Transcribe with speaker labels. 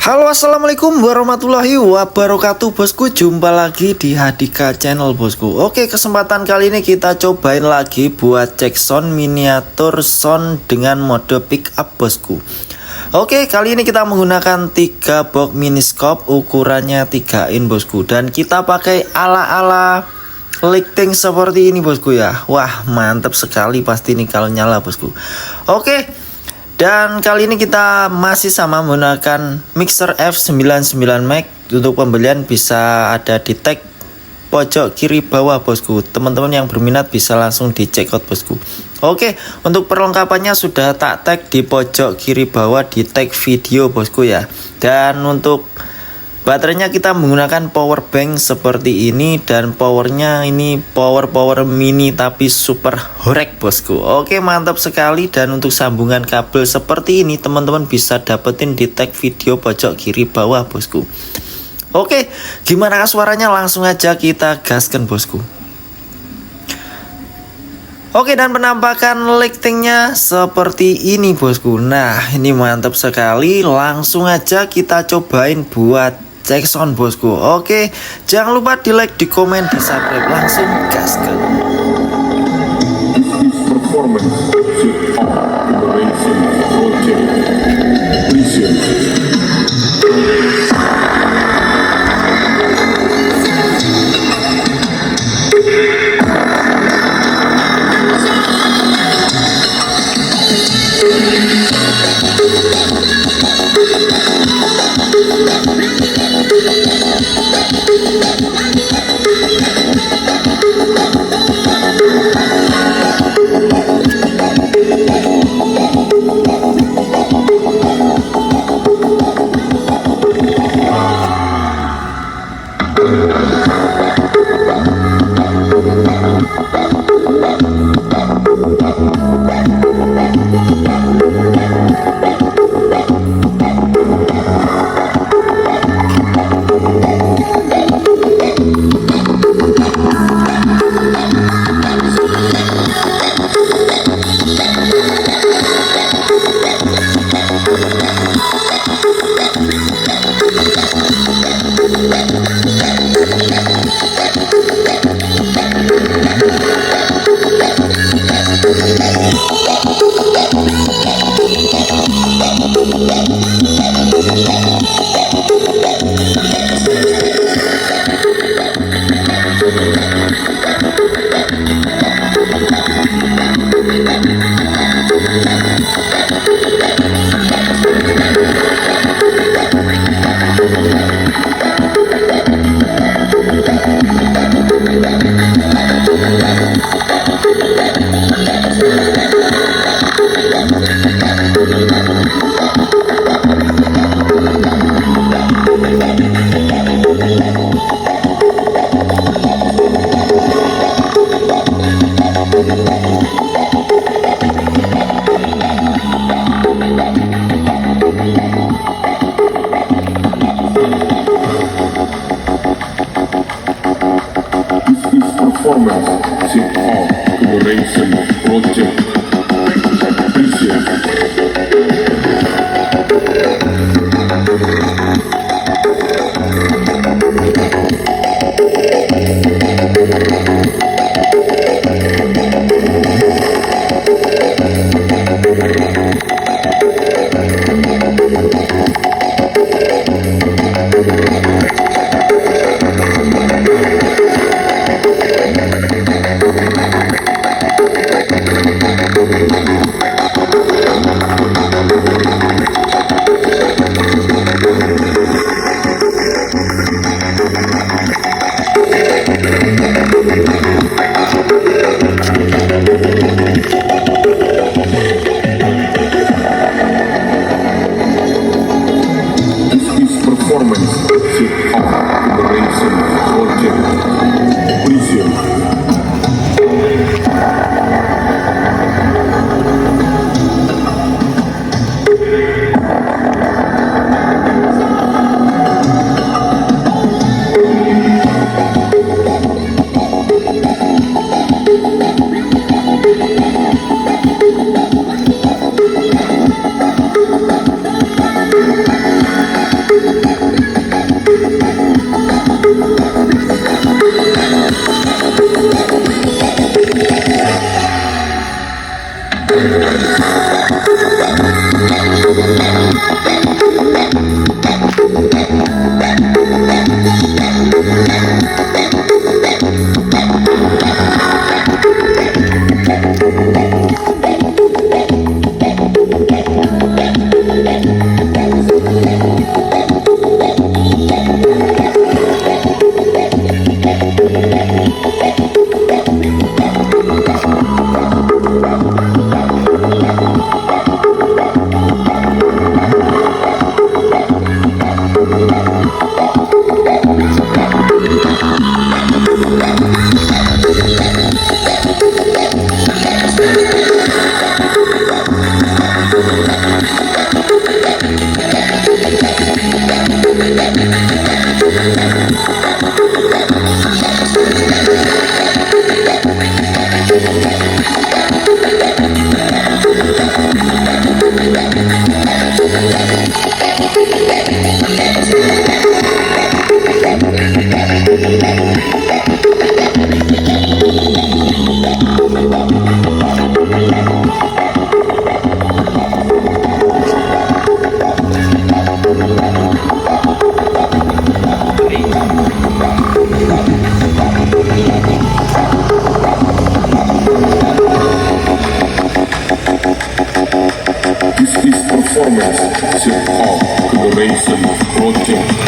Speaker 1: Halo, assalamualaikum warahmatullahi wabarakatuh bosku. Jumpa lagi di Hadika Channel bosku. Oke, kesempatan kali ini kita cobain lagi buat cek sound miniatur sound dengan mode pick up bosku. Oke, kali ini kita menggunakan 3 box mini scope ukurannya 3 in bosku. Dan kita pakai ala-ala lighting seperti ini bosku ya. Wah, mantap sekali pasti nih kalau nyala bosku. Oke, dan kali ini kita masih sama menggunakan mixer F99 Max. Untuk pembelian bisa ada di tag pojok kiri bawah bosku. Teman-teman yang berminat bisa langsung di check out bosku. Oke, untuk perlengkapannya sudah tak tag di pojok kiri bawah di tag video bosku ya. Dan untuk baterainya kita menggunakan power bank seperti ini. Dan powernya ini power mini tapi super horek bosku. Oke, mantap sekali. Dan untuk sambungan kabel seperti ini teman-teman bisa dapetin di tag video pojok kiri bawah bosku. Oke, gimana suaranya? Langsung aja kita gaskan bosku. Oke, dan penampakan lightingnya seperti ini bosku. Nah, ini mantap sekali. Langsung aja kita cobain buat cek sound bosku. Oke, jangan lupa di like, di komen, di subscribe. Langsung gaskan.
Speaker 2: Performance Sit Off Collaboration Project. This is performance hip-hop collaboration project.